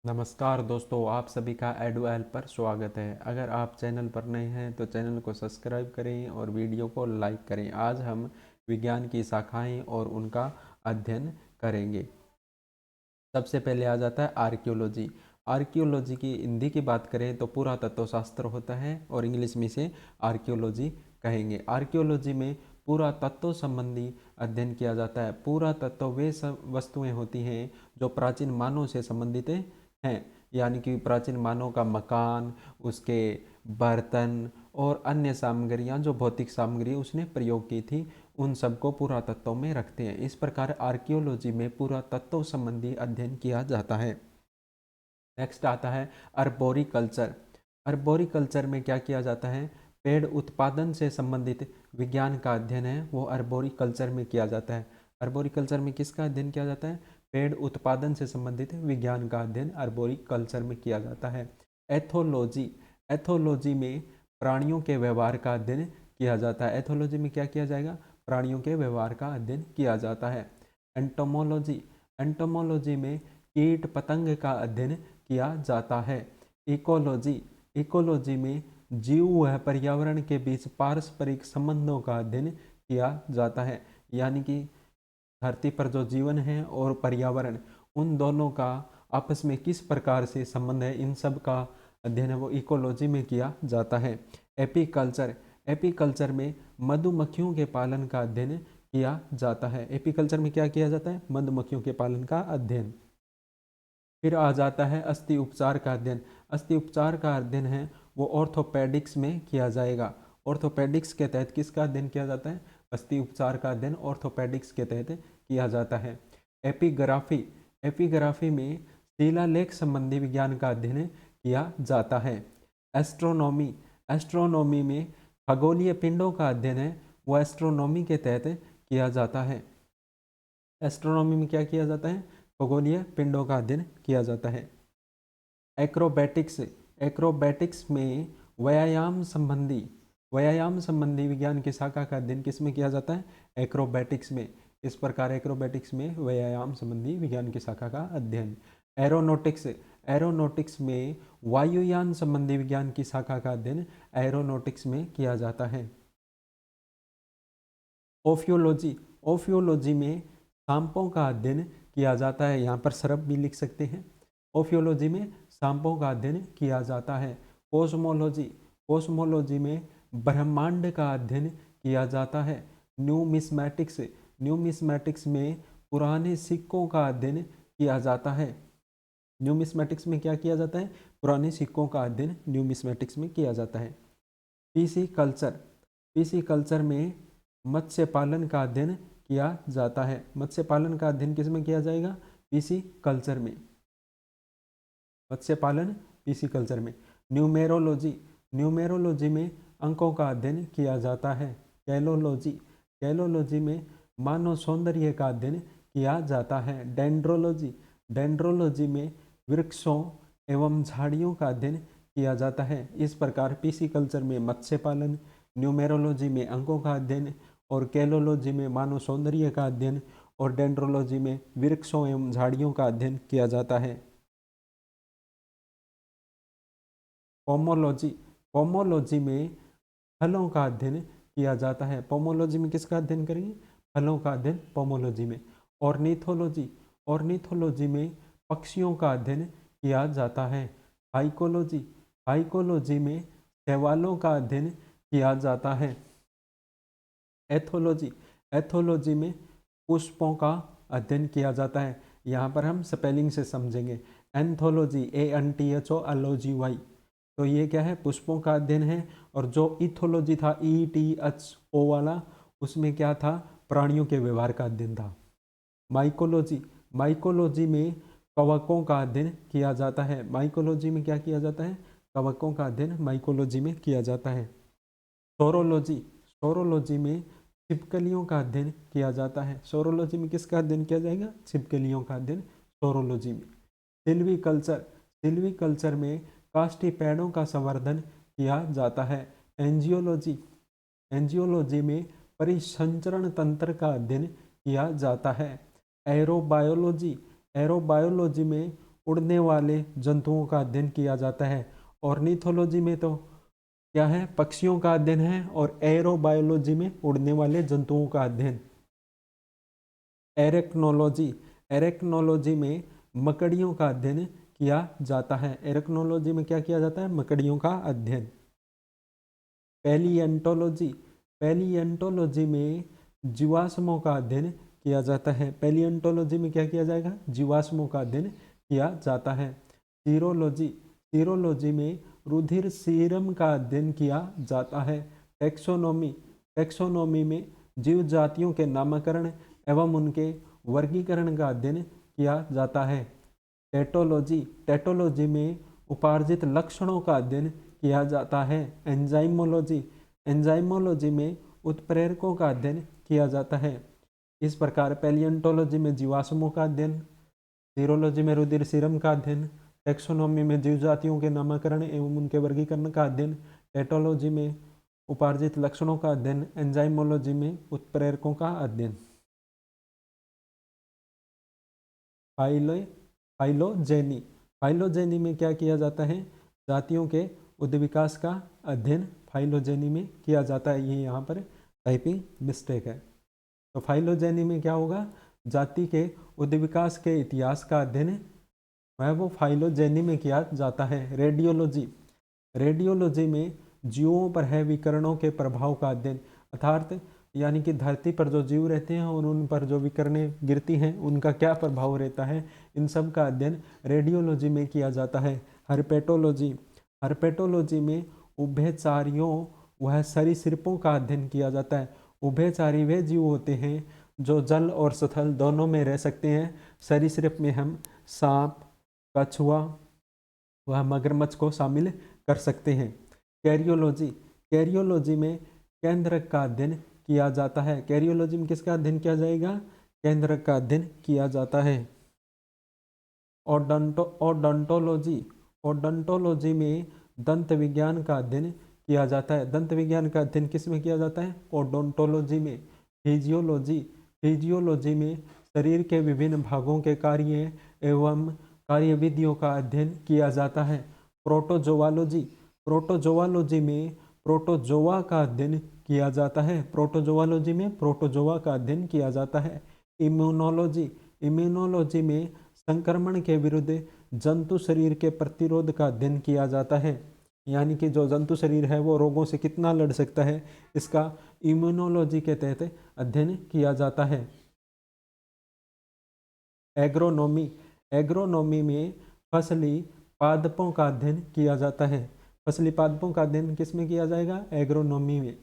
नमस्कार दोस्तों, आप सभी का एडुएल पर स्वागत है। अगर आप चैनल पर नए हैं तो चैनल को सब्सक्राइब करें और वीडियो को लाइक करें। आज हम विज्ञान की शाखाएं और उनका अध्ययन करेंगे। सबसे पहले आ जाता है आर्कियोलॉजी। आर्कियोलॉजी की हिंदी की बात करें तो पुरातत्व शास्त्र होता है और इंग्लिश में इसे आर्कियोलॉजी कहेंगे। आर्कियोलॉजी में पुरातत्व संबंधी अध्ययन किया जाता है। पुरातत्व वे सब वस्तुएं होती हैं जो प्राचीन मानव से संबंधित हैं, यानी कि प्राचीन मानव का मकान, उसके बर्तन और अन्य सामग्रियां, जो भौतिक सामग्री उसने प्रयोग की थी, उन सबको पुरातत्व में रखते हैं। इस प्रकार आर्कियोलॉजी में पुरातत्व संबंधी अध्ययन किया जाता है। नेक्स्ट आता है अर्बोरिकल्चर। अर्बोरिकल्चर में क्या किया जाता है? पेड़ उत्पादन से संबंधित विज्ञान का अध्ययन है वो अर्बोरिकल्चर में किया जाता है। अर्बोरिकल्चर में किसका अध्ययन किया जाता है? पेड़ उत्पादन से संबंधित विज्ञान का अध्ययन अर्बोरिकल्चर में किया जाता है। एथोलॉजी। एथोलॉजी में प्राणियों के व्यवहार का अध्ययन किया जाता है। एथोलॉजी में क्या किया जाएगा? प्राणियों के व्यवहार का अध्ययन किया जाता है। एंटोमोलॉजी। एंटोमोलॉजी में कीट पतंग का अध्ययन किया जाता है। इकोलॉजी। इकोलॉजी में जीव व पर्यावरण के बीच पारस्परिक संबंधों का अध्ययन किया जाता है, यानी कि धरती पर जो जीवन है और पर्यावरण, उन दोनों का आपस में किस प्रकार से संबंध है, इन सब का अध्ययन है वो इकोलॉजी में किया जाता है। एपीकल्चर। एपीकल्चर में मधुमक्खियों के पालन का अध्ययन किया जाता है। एपीकल्चर में क्या किया जाता है? मधुमक्खियों के पालन का अध्ययन। फिर आ जाता है अस्थि उपचार का अध्ययन। अस्थि उपचार का अध्ययन है वो ऑर्थोपेडिक्स में किया जाएगा। ऑर्थोपेडिक्स के तहत किसका अध्ययन किया जाता है? अस्थि उपचार का अध्ययन ऑर्थोपेडिक्स के तहत किया जाता है। एपिग्राफी। एपिग्राफी में शिलालेख संबंधी विज्ञान का अध्ययन किया जाता है। एस्ट्रोनॉमी। एस्ट्रोनॉमी में खगोलीय पिंडों का अध्ययन है वो एस्ट्रोनॉमी के तहत किया जाता है। एस्ट्रोनॉमी में क्या किया जाता है? खगोलीय पिंडों का अध्ययन किया जाता है। एक्रोबैटिक्स। एक्रोबैटिक्स में व्यायाम संबंधी विज्ञान की शाखा का अध्ययन किस में किया जाता है? एक्रोबैटिक्स में। इस प्रकार एक्रोबैटिक्स में व्यायाम संबंधी विज्ञान की शाखा का अध्ययन। एरोनॉटिक्स। एरोनॉटिक्स में वायुयान संबंधी विज्ञान की शाखा का अध्ययन एरोनॉटिक्स में किया जाता है। ओफियोलॉजी। ओफियोलॉजी में सांपों का अध्ययन किया जाता है। यहाँ पर सर्प भी लिख सकते हैं। ओफियोलॉजी में सांपों का अध्ययन किया जाता है। कोस्मोलॉजी। कोस्मोलॉजी में ब्रह्मांड का अध्ययन किया जाता है। न्यूमिस्मैटिक्स। न्यूमिस्मैटिक्स में पुराने सिक्कों का अध्ययन किया जाता है। न्यूमिस्मैटिक्स में क्या किया जाता है? पुराने सिक्कों का अध्ययन न्यूमिस्मैटिक्स में किया जाता है। PC culture. पीसी कल्चर में मत्स्य पालन का अध्ययन किया जाता है। मत्स्य पालन का अध्ययन किस में किया जाएगा? पीसी कल्चर में। मत्स्य पालन पीसी कल्चर में। न्यूमेरोलॉजी। न्यूमेरोलॉजी में अंकों का अध्ययन किया जाता है। कैलोलॉजी। कैलोलॉजी में मानव सौंदर्य का अध्ययन किया जाता है। डेंड्रोलॉजी। डेंड्रोलॉजी में वृक्षों एवं झाड़ियों का अध्ययन किया जाता है। इस प्रकार पीसी कल्चर में मत्स्य पालन, न्यूमेरोलॉजी में अंकों का अध्ययन और कैलोलॉजी में मानव सौंदर्य का अध्ययन और डेंड्रोलॉजी में वृक्षों एवं झाड़ियों का अध्ययन किया जाता है। पोमोलॉजी। पोमोलॉजी में फलों का अध्ययन किया जाता है। पोमोलॉजी में किसका अध्ययन करेंगे? फलों का अध्ययन पोमोलॉजी में। ऑर्निथोलॉजी। ऑर्निथोलॉजी में पक्षियों का अध्ययन किया जाता है। हाइकोलॉजी। हाइकोलॉजी में शैवालों का अध्ययन किया जाता है। एथोलॉजी। एथोलॉजी में पुष्पों का अध्ययन किया जाता है। यहाँ पर हम स्पेलिंग से समझेंगे। Anthology, ANTHOLOGY। तो ये क्या है? पुष्पों का अध्ययन है। और जो इथोलॉजी था, ETHO वाला, उसमें क्या था? प्राणियों के व्यवहार का अध्ययन था। माइकोलॉजी। माइकोलॉजी में कवकों का अध्ययन किया जाता है। माइकोलॉजी में क्या किया जाता है? कवकों का अध्ययन माइकोलॉजी में किया जाता है। सोरोलॉजी। सोरोलॉजी में छिपकलियों का अध्ययन किया जाता है। सोरोलॉजी में किसका अध्ययन किया जाएगा? छिपकलियों का अध्ययन सोरोलॉजी में। सिल्वीकल्चर। सिल्वीकल्चर में काष्ठी पेड़ों का संवर्धन किया जाता है। एंजियोलॉजी। एंजियोलॉजी में परिसंचरण तंत्र का अध्ययन किया जाता है। एरोबायोलॉजी। एरोबायोलॉजी में उड़ने वाले जंतुओं का अध्ययन किया जाता है। ऑर्निथोलॉजी में तो क्या है, पक्षियों का अध्ययन है। और एरोबायोलॉजी में उड़ने वाले जंतुओं का अध्ययन। एरेक्नोलॉजी, एरेक्नोलॉजी में मकड़ियों का अध्ययन किया जाता है। एरेक्नोलॉजी में क्या किया जाता है, मकड़ियों का अध्ययन। पैलिएंटोलॉजी, पैलिएंटोलॉजी में जीवाश्मों का अध्ययन किया जाता है। पैलिएंटोलॉजी में क्या किया जाएगा, जीवाश्मों का अध्ययन किया जाता है। सीरोलॉजी, सीरोलॉजी में रुधिर सीरम का अध्ययन किया जाता है। टेक्सोनोमी, टेक्सोनोमी में जीव जातियों के नामकरण एवं उनके वर्गीकरण का अध्ययन किया जाता है। टेटोलॉजी, टेटोलॉजी में उपार्जित लक्षणों का अध्ययन किया जाता है। एंजाइमोलॉजी, एंजाइमोलॉजी में उत्प्रेरकों का अध्ययन किया जाता है। इस प्रकार पैलिएंटोलॉजी में जीवाश्मों का अध्ययन, सीरोलॉजी में रुधिर सीरम का अध्ययन, टेक्सोनोमी में जीव जातियों के नामकरण एवं उनके वर्गीकरण का अध्ययन, टेटोलॉजी में उपार्जित लक्षणों का अध्ययन, एंजाइमोलॉजी में उत्प्रेरकों का अध्ययन। फाइलोजेनी, फाइलोजेनी में क्या किया जाता है, जातियों के उद्विकास का अध्ययन फाइलोजेनी में किया जाता है। ये यहाँ पर टाइपिंग मिस्टेक है। तो फाइलोजेनी में क्या होगा, जाति के उद्विकास के इतिहास का अध्ययन वह वो फाइलोजेनी में किया जाता है। रेडियोलॉजी, रेडियोलॉजी में जीवों पर है विकिरणों के प्रभाव का अध्ययन, अर्थात यानी कि धरती पर जो जीव रहते हैं और उन पर जो विकिरणें गिरती हैं उनका क्या प्रभाव रहता है, इन सब का अध्ययन रेडियोलॉजी में किया जाता है। हर्पेटोलॉजी, हर्पेटोलॉजी में उभयचारियों वह सरीसृपों का अध्ययन किया जाता है। उभयचारी वे जीव होते हैं जो जल और स्थल दोनों में रह सकते हैं। सरीसृप में हम सांप, कछुआ वह मगरमच्छ को शामिल कर सकते हैं। कैरियोलॉजी, कैरियोलॉजी में केंद्रक का अध्ययन किया जाता है। कैरियोलॉजी में किसका अध्ययन किया जाएगा, केंद्रक का अध्ययन किया जाता है। ओडोंटोलॉजी, ओडोंटोलॉजी में दंत विज्ञान का अध्ययन किया जाता है। दंत विज्ञान का अध्ययन किस में किया जाता है, ओडोंटोलॉजी में। फिजियोलॉजी, फिजियोलॉजी में शरीर के विभिन्न भागों के कार्य एवं कार्यविधियों का अध्ययन किया जाता है। प्रोटोजोआलॉजी, प्रोटोजोआलॉजी में प्रोटोजोआ का अध्ययन किया जाता है। प्रोटोजोआलॉजी में प्रोटोजोआ का अध्ययन किया जाता है। इम्यूनोलॉजी, इम्यूनोलॉजी में संक्रमण के विरुद्ध जंतु शरीर के प्रतिरोध का अध्ययन किया जाता है, यानी कि जो जंतु शरीर है वो रोगों से कितना लड़ सकता है, इसका इम्यूनोलॉजी के तहत अध्ययन किया जाता है। एग्रोनॉमी, एग्रोनॉमी में फसली पादपों का अध्ययन किया जाता है। फसली पादपों का अध्ययन किस में किया जाएगा, एग्रोनॉमी में।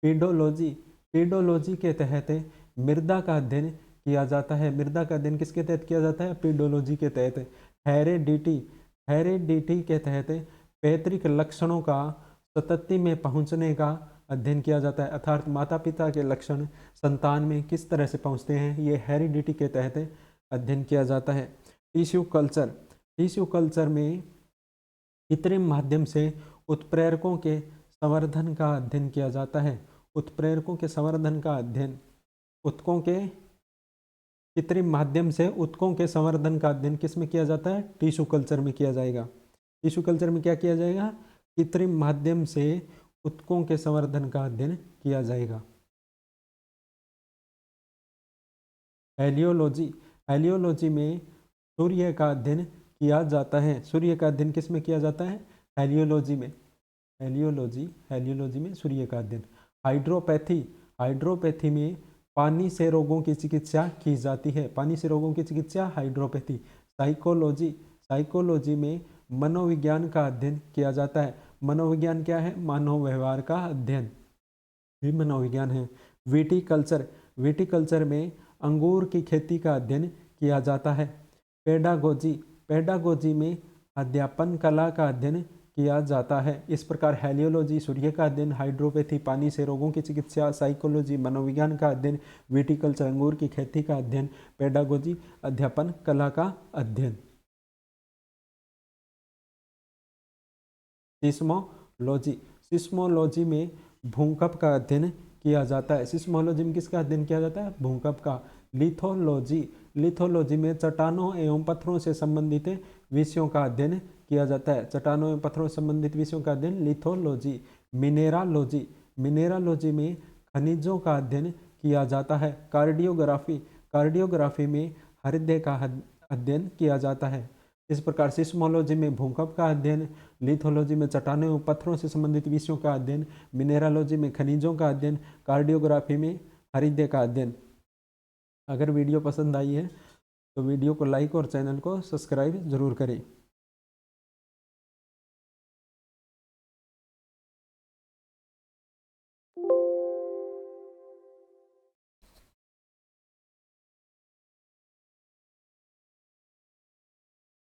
पीडोलॉजी, पीडोलॉजी के तहत मृदा का अध्ययन किया जाता है। मृदा का अध्ययन किसके तहत किया जाता है, पीडोलॉजी के तहत। हेरेडिटी, हेरेडिटी के तहत पैतृक लक्षणों का सतत्ती में पहुंचने का अध्ययन किया जाता है, अर्थात माता पिता के लक्षण संतान में किस तरह से पहुंचते हैं, ये हेरिडिटी के तहत अध्ययन किया जाता है। टिश्यू कल्चर, टिश्यू कल्चर में कृत्रिम माध्यम से उत्प्रेरकों के संवर्धन का अध्ययन किया जाता है। उत्प्रेरकों के संवर्धन का अध्ययन, उत्तकों के कृत्रिम माध्यम से उत्तकों के संवर्धन का अध्ययन किस में किया जाता है, टिश्यू कल्चर में किया जाएगा। टिश्यू कल्चर में क्या किया जाएगा, कृत्रिम माध्यम से उत्तकों के संवर्धन का अध्ययन किया जाएगा। हेलियोलॉजी, हेलियोलॉजी में सूर्य का अध्ययन किया जाता है। सूर्य का अध्ययन किस में किया जाता है, हेलियोलॉजी में। हेलियोलॉजी, हेलियोलॉजी में सूर्य का अध्ययन। हाइड्रोपैथी, हाइड्रोपैथी में पानी से रोगों की चिकित्सा की जाती है। पानी से रोगों की चिकित्सा हाइड्रोपैथी। साइकोलॉजी, साइकोलॉजी में मनोविज्ञान का अध्ययन किया जाता है। मनोविज्ञान क्या है, मानव व्यवहार का अध्ययन भी मनोविज्ञान है। विटीकल्चर, विटीकल्चर में अंगूर की खेती का अध्ययन किया जाता है। पेडागोजी, पेडागोजी में अध्यापन कला का अध्ययन किया जाता है। इस प्रकार हेलियोलॉजी सूर्य का अध्ययन, हाइड्रोपैथी पानी से रोगों की चिकित्सा, साइकोलॉजी मनोविज्ञान का अध्ययन, विटीकल्चर अंगूर की खेती का अध्ययन, पेडागोजी अध्यापन कला का अध्ययन। सिस्मोलॉजी, सिस्मोलॉजी में भूकंप का अध्ययन किया जाता है। सिस्मोलॉजी में किसका अध्ययन किया जाता है, भूकंप का। लिथोलॉजी, लिथोलॉजी में चट्टानों एवं पत्थरों से संबंधित विषयों का अध्ययन किया जाता है। चट्टानों एवं पत्थरों से संबंधित विषयों का अध्ययन लिथोलॉजी। मिनेरालॉजी, मिनेरालॉजी में खनिजों का अध्ययन किया जाता है। कार्डियोग्राफी, कार्डियोग्राफी में हृदय का अध्ययन किया जाता है। इस प्रकार सिस्मोलॉजी में भूकंप का अध्ययन, लिथोलॉजी में चट्टानों एवं पत्थरों से संबंधित विषयों का अध्ययन, मिनेरालॉजी में खनिजों का अध्ययन, कार्डियोग्राफी में हृदय का अध्ययन। अगर वीडियो पसंद आई है तो वीडियो को लाइक और चैनल को सब्सक्राइब जरूर करें।